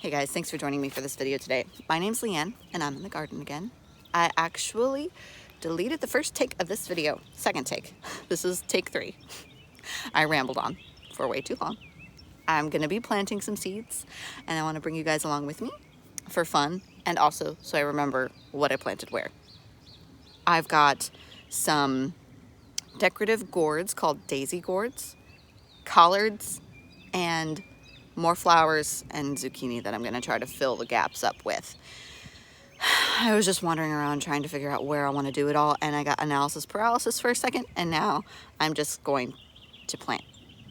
Hey guys, thanks for joining me for this video today. My name's Leanne and I'm in the garden again. I actually deleted the first take of this video, second take. This is take 3. I rambled on for way too long. I'm gonna be planting some seeds and I wanna bring you guys along with me for fun and also so I remember what I planted where. I've got some decorative gourds called daisy gourds, collards, and more flowers and zucchini that I'm gonna try to fill the gaps up with. I was just wandering around trying to figure out where I wanna do it all, and I got analysis paralysis for a second, and now I'm just going to plant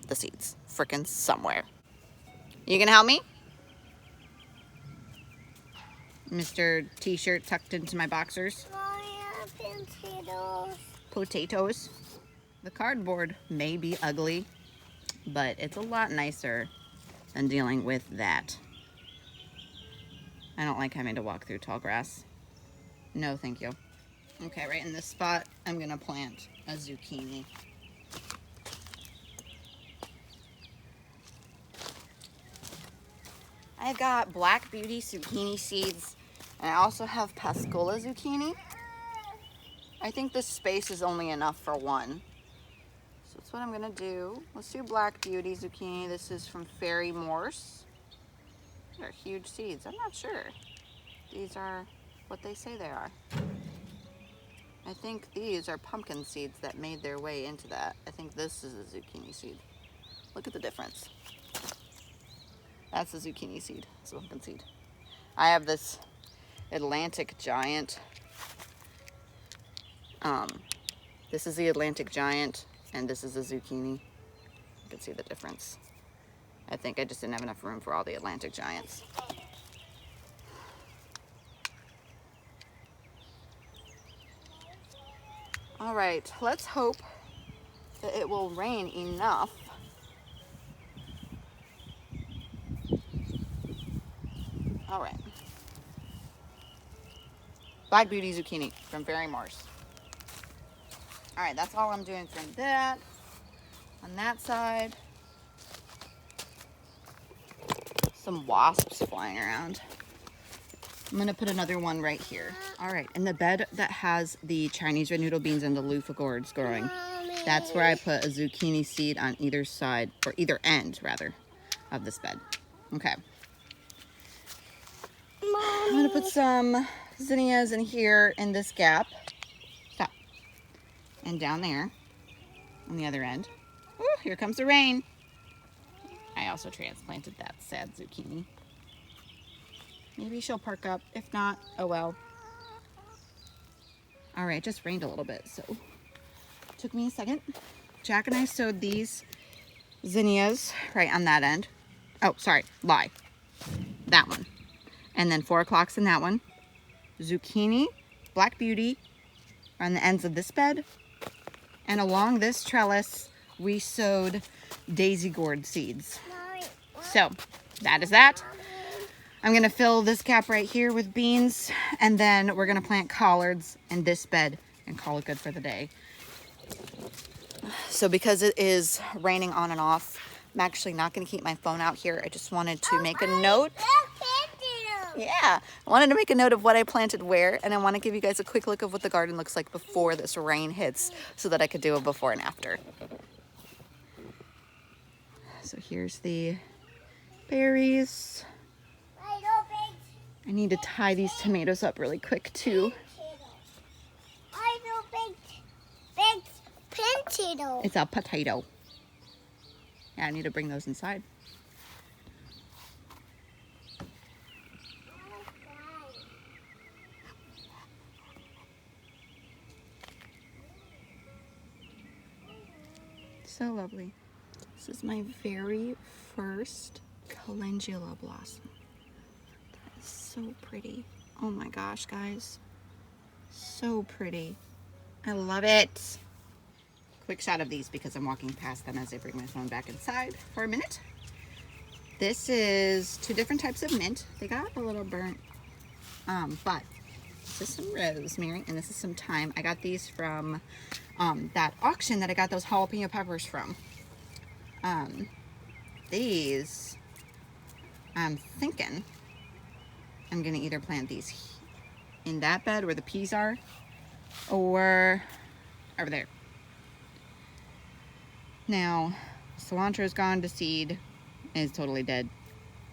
the seeds frickin' somewhere. You gonna help me? Mr. T-shirt tucked into my boxers. Potatoes. Potatoes. The cardboard may be ugly, but it's a lot nicer than dealing with that. I don't like having to walk through tall grass. No, thank you. Okay, right in this spot, I'm gonna plant a zucchini. I've got Black Beauty zucchini seeds, and I also have Pascola zucchini. I think this space is only enough for one. So that's what I'm gonna do. Let's do Black Beauty zucchini. This is from Fairy Morse. They're huge seeds. I'm not sure. These are what they say they are. I think these are pumpkin seeds that made their way into that. I think this is a zucchini seed. Look at the difference. That's a zucchini seed. It's a pumpkin seed. I have this Atlantic Giant. This is the Atlantic Giant, and this is a zucchini. You can see the difference. I think I just didn't have enough room for all the Atlantic Giants. All right, let's hope that it will rain enough all right. Black Beauty zucchini from Fairy Morse. All right, that's all I'm doing from that. On that side, some wasps flying around. I'm gonna put another one right here. All right, in the bed that has the Chinese red noodle beans and the loofah gourds growing, that's where I put a zucchini seed on either side, or either end rather, of this bed. Okay. I'm gonna put some zinnias in here in this gap. Stop. And down there on the other end. Ooh, here comes the rain. I also transplanted that sad zucchini. Maybe she'll perk up. If not, oh well. All right, it just rained a little bit, so it took me a second. Jack and I sowed these zinnias right on that end. Oh, sorry, lie. That one. And then 4 o'clock's in that one. Zucchini, Black Beauty are on the ends of this bed. And along this trellis, we sowed daisy gourd seeds. So that is that. I'm gonna fill this gap right here with beans, and then we're gonna plant collards in this bed and call it good for the day. So because it is raining on and off, I'm actually not gonna keep my phone out here. I just wanted to make a note. Yeah, I wanted to make a note of what I planted where, and I want to give you guys a quick look of what the garden looks like before this rain hits so that I could do a before and after. So here's the berries. I need to tie these tomatoes up really quick too. It's a potato. Yeah, I need to bring those inside. So lovely. This is my very first calendula blossom. That is so pretty. Oh my gosh, guys. So pretty. I love it. Quick shot of these because I'm walking past them as I bring my phone back inside for a minute. This is 2 different types of mint. They got a little burnt, but this is some rosemary and this is some thyme. I got these from that auction that I got those jalapeno peppers from. These, I'm thinking I'm gonna either plant these in that bed where the peas are, or over there. Now, cilantro's gone to seed, is totally dead.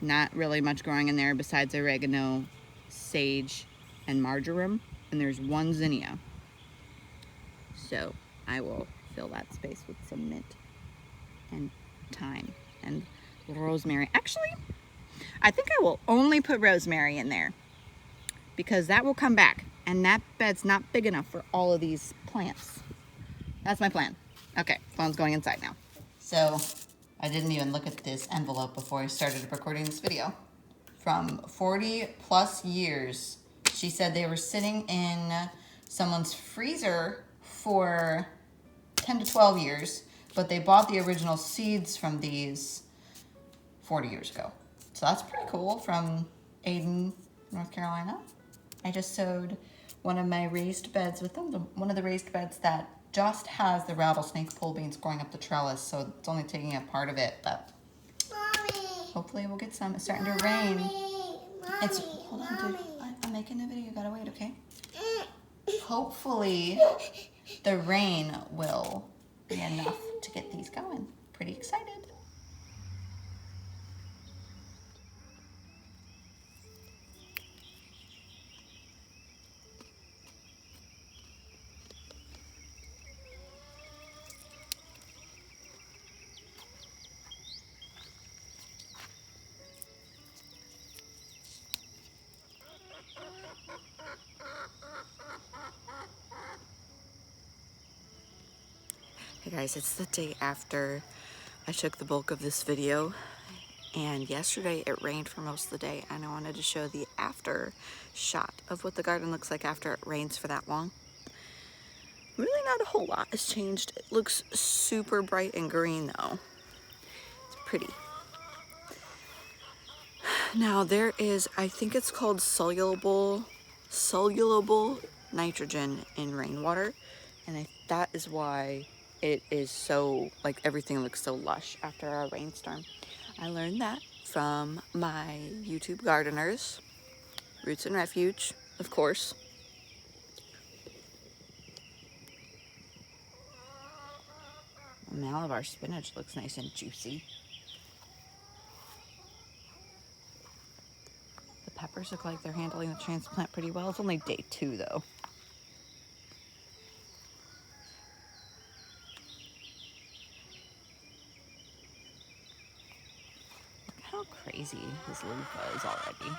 Not really much growing in there besides oregano, sage, and marjoram, and there's one zinnia. So I will fill that space with some mint and thyme and rosemary. Actually, I think I will only put rosemary in there because that will come back, and that bed's not big enough for all of these plants. That's my plan. Okay, phone's going inside now. So I didn't even look at this envelope before I started recording this video. From 40 plus years, she said they were sitting in someone's freezer for 10 to 12 years, but they bought the original seeds from these 40 years ago. So that's pretty cool, from Aden, North Carolina. I just sowed one of my raised beds with them, one of the raised beds that just has the rattlesnake pole beans growing up the trellis, so it's only taking up part of it, but Mommy. hopefully we'll get some. It's starting to rain. Mommy. It's, hold on, dude. I'm making a video, you gotta wait, okay? Mm. Hopefully the rain will be enough to get these going. Pretty excited. Hey guys, it's the day after I took the bulk of this video, and yesterday it rained for most of the day, and I wanted to show the after shot of what the garden looks like after it rains for that long. Really not a whole lot has changed. It looks super bright and green though. It's pretty. Now there is, I think it's called soluble nitrogen in rainwater, and that is why it is so, like, everything looks so lush after a rainstorm. I learned that from my YouTube gardeners, Roots and Refuge, of course. Malabar spinach looks nice and juicy. The peppers look like they're handling the transplant pretty well. It's only day 2 though. How crazy his loofah is already.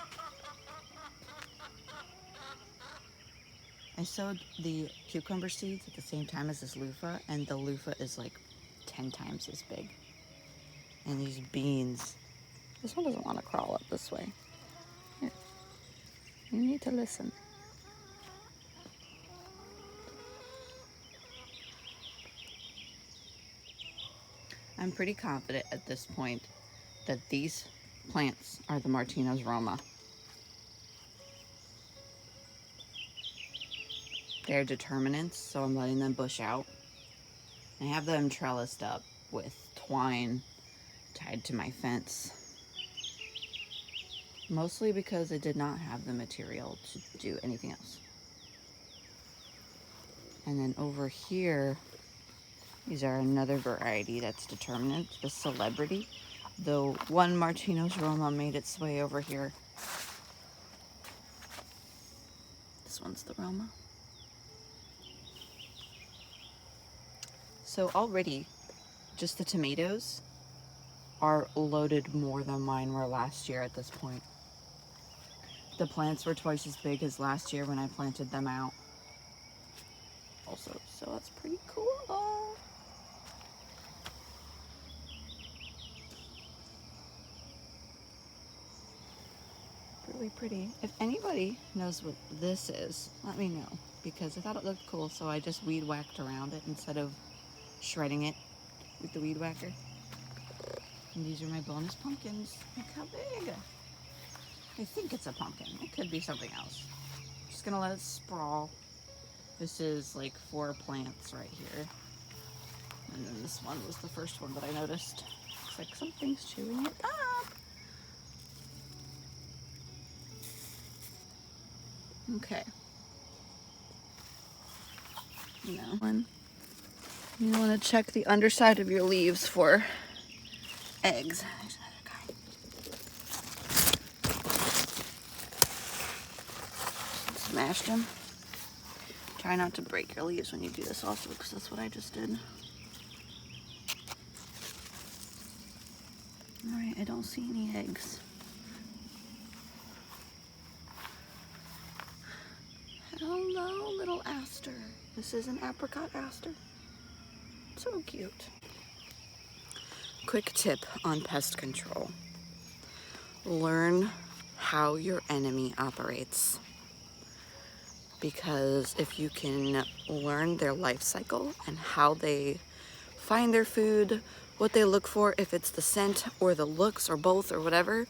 I sowed the cucumber seeds at the same time as this loofah, and the loofah is like 10 times as big. And these beans, this one doesn't want to crawl up this way. Here, you need to listen. I'm pretty confident at this point that these plants are the Martino's Roma. They're determinants, so I'm letting them bush out. I have them trellised up with twine tied to my fence. Mostly because I did not have the material to do anything else. And then over here, these are another variety that's determinant, the Celebrity. Though one Martino's Roma made its way over here. This one's the Roma. So already, just the tomatoes are loaded more than mine were last year at this point. The plants were twice as big as last year when I planted them out. Also, so that's pretty cool. Really pretty. If anybody knows what this is, let me know, because I thought it looked cool, so I just weed whacked around it instead of shredding it with the weed whacker. And these are my bonus pumpkins. Look how big. I think it's a pumpkin. It could be something else. Just gonna let it sprawl. This is like 4 plants right here. And then this one was the first one that I noticed. Looks like something's chewing it up. Okay. Now, you want to check the underside of your leaves for eggs. There's another guy. Smashed him. Try not to break your leaves when you do this also, because that's what I just did. Alright, I don't see any eggs. Hello, little aster. This is an apricot aster. So cute. Quick tip on pest control. Learn how your enemy operates. Because if you can learn their life cycle and how they find their food, what they look for, if it's the scent or the looks or both or whatever,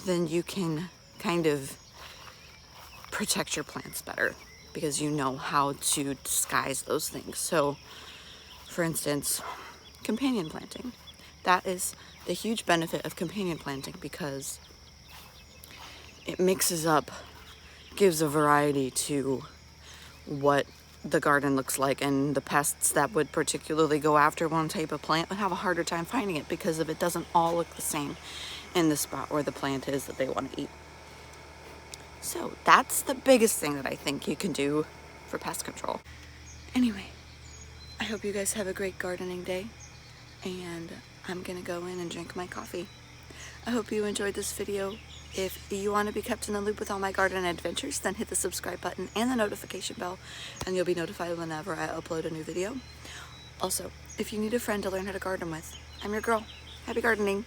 then you can kind of protect your plants better because you know how to disguise those things. So, for instance, companion planting. That is the huge benefit of companion planting because it mixes up, gives a variety to what the garden looks like, and the pests that would particularly go after one type of plant would have a harder time finding it because if it doesn't all look the same in the spot where the plant is that they want to eat. So that's the biggest thing that I think you can do for pest control. Anyway, I hope you guys have a great gardening day, and I'm gonna go in and drink my coffee. I hope you enjoyed this video. If you want to be kept in the loop with all my garden adventures, then hit the subscribe button and the notification bell, and you'll be notified whenever I upload a new video. Also, if you need a friend to learn how to garden with, I'm your girl. Happy gardening!